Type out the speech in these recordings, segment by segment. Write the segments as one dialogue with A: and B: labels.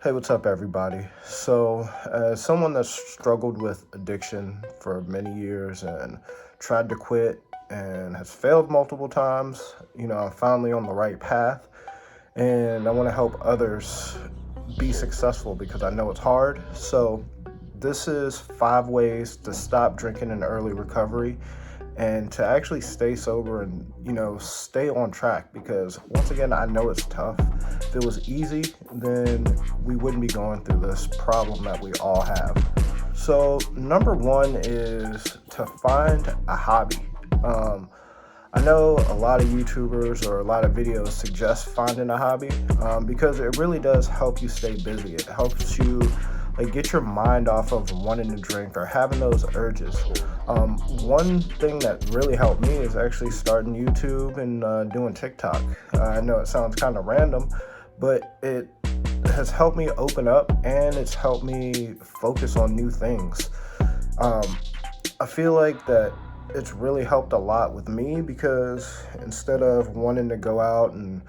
A: Hey, what's up, everybody? So, as someone that's struggled with addiction for many years and tried to quit and has failed multiple times, I'm finally on the right path and I want to help others be successful because I know it's hard. So, this is 5 ways to stop drinking in early recovery and to actually stay sober and stay on track, because once again I know it's tough. If it was easy, then we wouldn't be going through this problem that we all have. So number one is to find a hobby. um, I know a lot of YouTubers or a lot of videos suggest finding a hobby, because it really does help you stay busy. It helps you like get your mind off of wanting to drink or having those urges. One thing that really helped me is actually starting YouTube and doing TikTok. I know it sounds kind of random, but it has helped me open up and it's helped me focus on new things. Um, I feel like that it's really helped a lot with me, because instead of wanting to go out and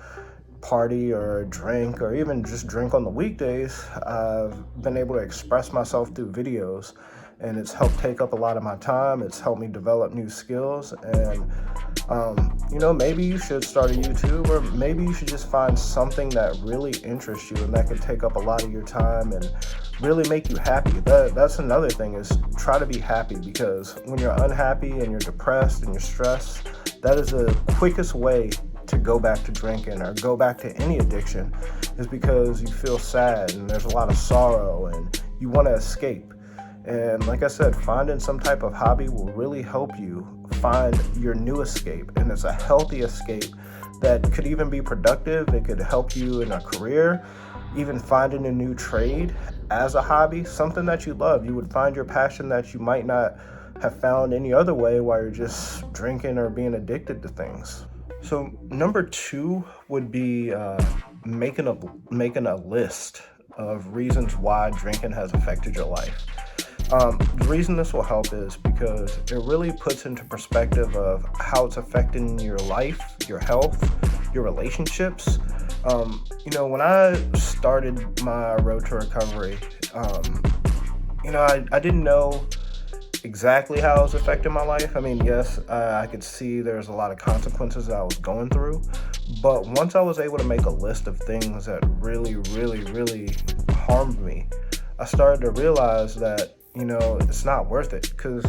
A: party or drink or even just drink on the weekdays, I've been able to express myself through videos, and it's helped take up a lot of my time. It's helped me develop new skills, and maybe you should start a YouTube, or maybe you should just find something that really interests you and that can take up a lot of your time and really make you happy. That's another thing, is try to be happy, because when you're unhappy and you're depressed and you're stressed, that is the quickest way to go back to drinking or go back to any addiction, is because you feel sad and there's a lot of sorrow and you want to escape. And like I said, finding some type of hobby will really help you find your new escape. And it's a healthy escape that could even be productive. It could help you in a career, even finding a new trade as a hobby, something that you love. You would find your passion that you might not have found any other way while you're just drinking or being addicted to things. So number two would be making a list of reasons why drinking has affected your life. The reason this will help is because it really puts into perspective of how it's affecting your life, your health, your relationships. When I started my road to recovery, I didn't know exactly how it was affecting my life. I mean, yes, I could see there's a lot of consequences that I was going through, but once I was able to make a list of things that really, really, really harmed me, I started to realize that it's not worth it. Because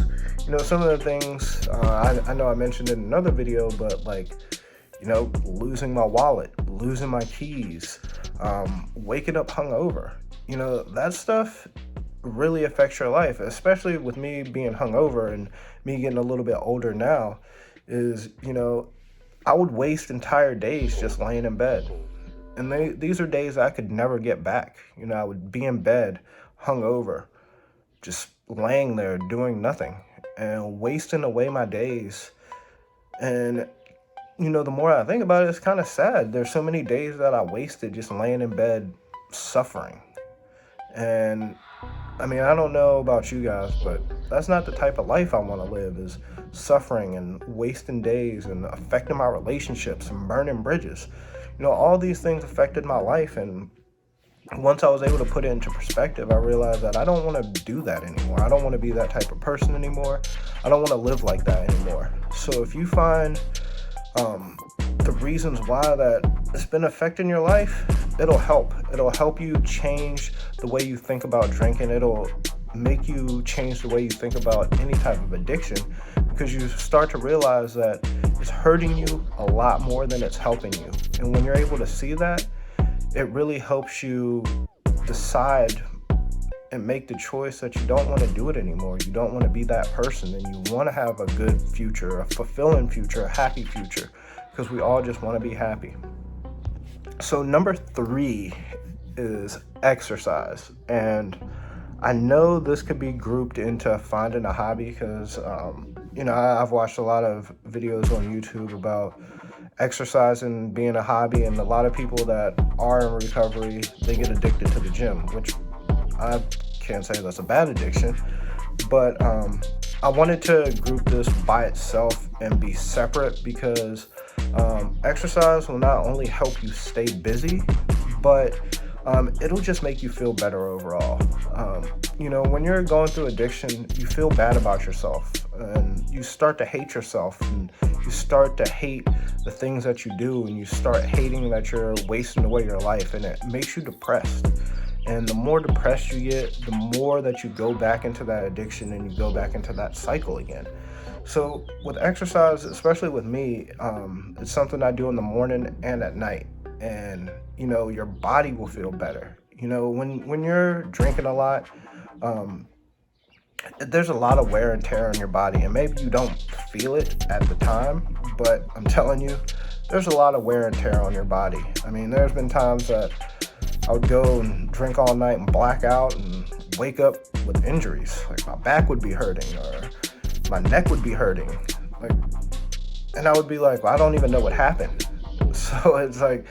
A: some of the things, I know I mentioned in another video, but like losing my wallet, losing my keys, waking up hungover, that stuff really affects your life, especially with me being hungover and me getting a little bit older now. Is I would waste entire days just laying in bed, and these are days I could never get back. I would be in bed hungover, just laying there doing nothing and wasting away my days. And the more I think about it, it's kind of sad. There's so many days that I wasted just laying in bed suffering. And I mean, I don't know about you guys, but that's not the type of life I want to live, is suffering and wasting days and affecting my relationships and burning bridges. All these things affected my life, and once I was able to put it into perspective, I realized that I don't want to do that anymore. I don't want to be that type of person anymore. I don't want to live like that anymore. So if you find the reasons why that it's been affecting your life, it'll help. It'll help you change the way you think about drinking. It'll make you change the way you think about any type of addiction, because you start to realize that it's hurting you a lot more than it's helping you. And when you're able to see that, it really helps you decide and make the choice that you don't want to do it anymore. You don't want to be that person, and you want to have a good future, a fulfilling future, a happy future, because we all just want to be happy. So number three is exercise. And I know this could be grouped into finding a hobby, because I've watched a lot of videos on YouTube about exercise and being a hobby, and a lot of people that are in recovery, they get addicted to the gym, which I can't say that's a bad addiction, but I wanted to group this by itself and be separate, because exercise will not only help you stay busy, but it'll just make you feel better overall. When you're going through addiction, you feel bad about yourself and you start to hate yourself and you start to hate the things that you do and you start hating that you're wasting away your life and it makes you depressed. And the more depressed you get, the more that you go back into that addiction and you go back into that cycle again. So with exercise, especially with me, it's something I do in the morning and at night. And your body will feel better. When you're drinking a lot, um, there's a lot of wear and tear on your body, and maybe you don't feel it at the time, but I'm telling you, there's a lot of wear and tear on your body. I mean, there's been times that I would go and drink all night and black out and wake up with injuries. Like my back would be hurting or my neck would be hurting. Like, and I would be like, well, I don't even know what happened. So it's like,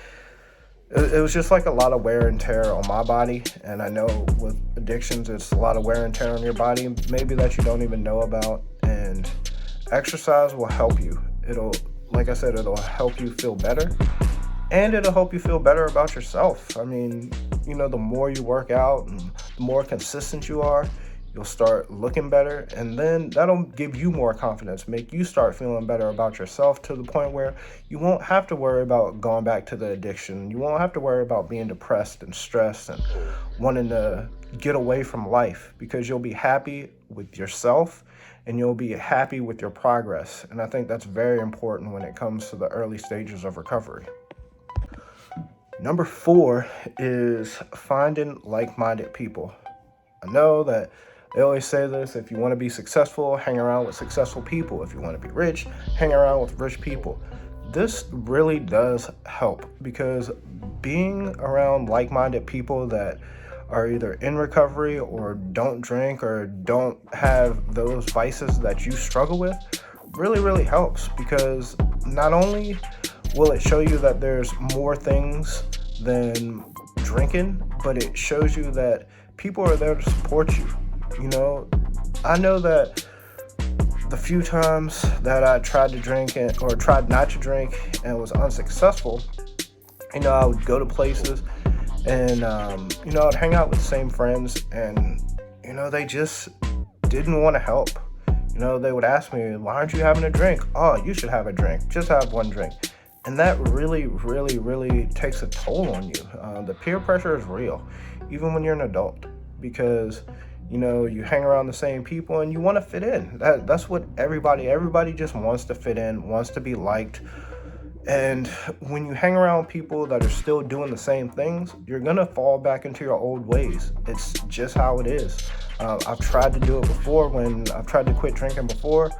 A: it was just like a lot of wear and tear on my body. And I know with addictions, it's a lot of wear and tear on your body, maybe that you don't even know about. And exercise will help you. Like I said, it'll help you feel better and it'll help you feel better about yourself. I mean, the more you work out and the more consistent you are, you'll start looking better, and then that'll give you more confidence, make you start feeling better about yourself to the point where you won't have to worry about going back to the addiction. You won't have to worry about being depressed and stressed and wanting to get away from life because you'll be happy with yourself and you'll be happy with your progress. And I think that's very important when it comes to the early stages of recovery. Number 4 is finding like-minded people. I know that they always say this: if you want to be successful, hang around with successful people. If you want to be rich, hang around with rich people. This really does help because being around like-minded people that are either in recovery or don't drink or don't have those vices that you struggle with really, really helps, because not only will it show you that there's more things than drinking, but it shows you that people are there to support you. I know that the few times that I tried to drink or tried not to drink and was unsuccessful, I would go to places and, I'd hang out with the same friends and, they just didn't want to help. They would ask me, why aren't you having a drink? Oh, you should have a drink. Just have one drink. And that really, really, really takes a toll on you. The peer pressure is real, even when you're an adult, because you hang around the same people and you want to fit in. That's what everybody just wants to fit in, wants to be liked. And when you hang around people that are still doing the same things, you're gonna fall back into your old ways. It's just how it is. I've tried to do it before. When I've tried to quit drinking before,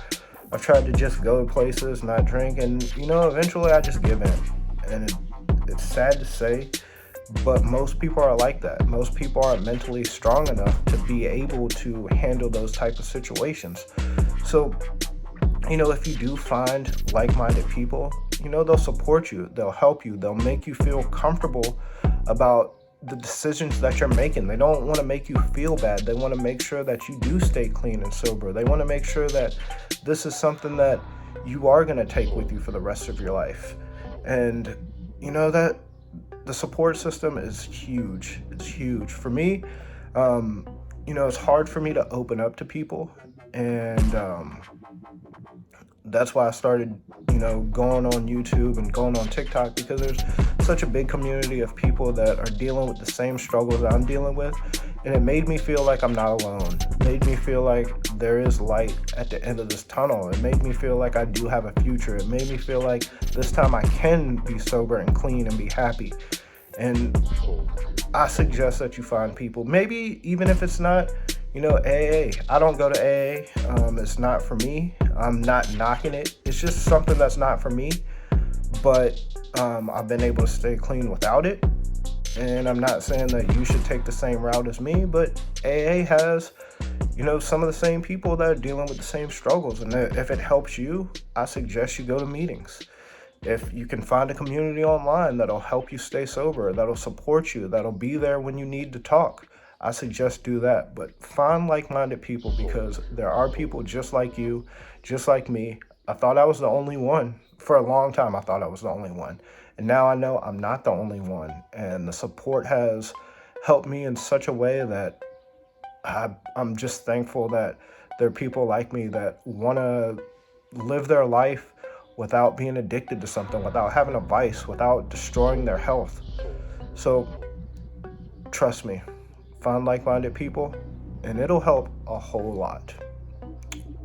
A: I've tried to just go to places, not drink, and eventually I just give in. And it's sad to say, but most people are like that. Most people aren't mentally strong enough to be able to handle those type of situations. So, if you do find like-minded people, they'll support you, they'll help you, they'll make you feel comfortable about the decisions that you're making. They don't want to make you feel bad. They want to make sure that you do stay clean and sober. They want to make sure that this is something that you are going to take with you for the rest of your life. And that the support system is huge. It's huge. For me, it's hard for me to open up to people. And that's why I started, going on YouTube and going on TikTok, because there's such a big community of people that are dealing with the same struggles I'm dealing with. And it made me feel like I'm not alone. It made me feel like there is light at the end of this tunnel. It made me feel like I do have a future. It made me feel like this time I can be sober and clean and be happy. And I suggest that you find people, maybe even if it's not, AA. I don't go to AA. It's not for me. I'm not knocking it. It's just something that's not for me. But I've been able to stay clean without it. And I'm not saying that you should take the same route as me, but AA has, some of the same people that are dealing with the same struggles. And if it helps you, I suggest you go to meetings. If you can find a community online that'll help you stay sober, that'll support you, that'll be there when you need to talk, I suggest do that. But find like-minded people, because there are people just like you, just like me. I thought I was the only one. For a long time, I thought I was the only one. And now I know I'm not the only one. And the support has helped me in such a way that I'm just thankful that there are people like me that want to live their life without being addicted to something, without having a vice, without destroying their health. So trust me, find like minded people, and it'll help a whole lot.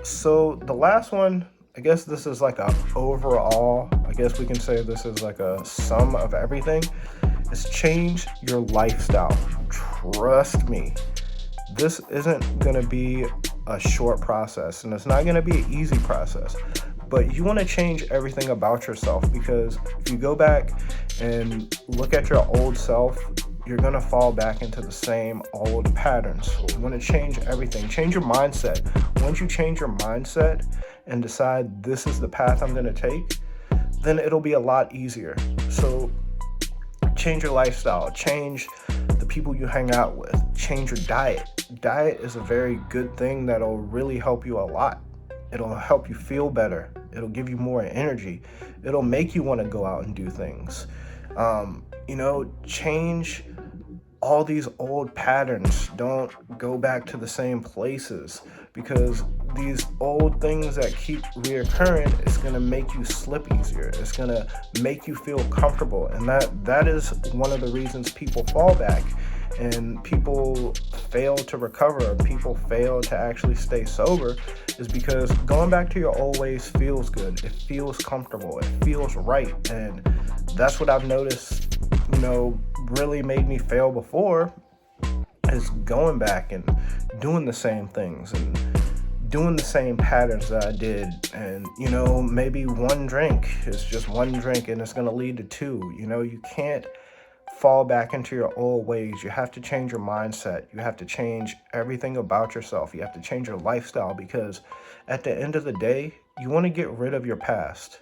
A: So the last one, I guess this is like a overall, I guess we can say this is like a sum of everything, is change your lifestyle. Trust me, this isn't going to be a short process, and it's not going to be an easy process, but you want to change everything about yourself, because if you go back and look at your old self, you're going to fall back into the same old patterns. You want to change everything, change your mindset. Once you change your mindset and decide this is the path I'm going to take, then it'll be a lot easier. So change your lifestyle, change the people you hang out with, change your diet. Diet is a very good thing that'll really help you a lot. It'll help you feel better. It'll give you more energy. It'll make you want to go out and do things. Change all these old patterns. Don't go back to the same places, because these old things that keep reoccurring is going to make you slip easier. It's going to make you feel comfortable, and that is one of the reasons people fall back and people fail to recover, and people fail to actually stay sober, is because going back to your old ways feels good. It feels comfortable. It feels right. And that's what I've noticed, really made me fail before, is going back and doing the same things and doing the same patterns that I did. And, maybe one drink is just one drink and it's going to lead to two. You can't fall back into your old ways. You have to change your mindset. You have to change everything about yourself. You have to change your lifestyle, because at the end of the day, you want to get rid of your past.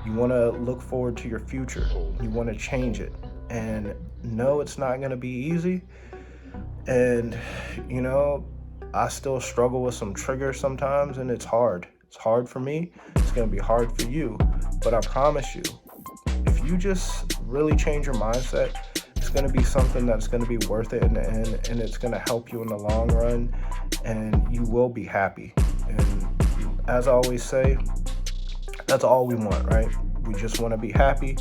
A: You want to look forward to your future. You want to change it. And no, it's not going to be easy. And, I still struggle with some triggers sometimes, and it's hard. It's hard for me. It's going to be hard for you. But I promise you, if you just really change your mindset, it's going to be something that's going to be worth it in the end, and it's going to help you in the long run, and you will be happy. And as I always say, that's all we want, right? We just want to be happy.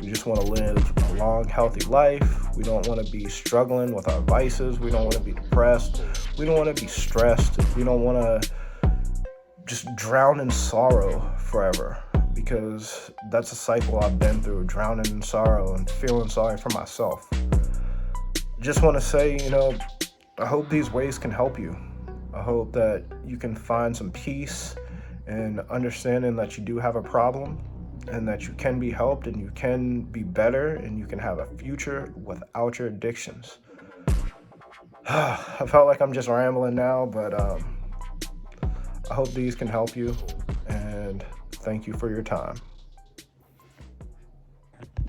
A: We just want to live a long, healthy life. We don't want to be struggling with our vices. We don't want to be depressed. We don't want to be stressed. We don't want to just drown in sorrow forever, because that's a cycle I've been through, drowning in sorrow and feeling sorry for myself. Just want to say, I hope these ways can help you. I hope that you can find some peace and understanding that you do have a problem, and that you can be helped, and you can be better, and you can have a future without your addictions. I felt like I'm just rambling now, but I hope these can help you, and thank you for your time.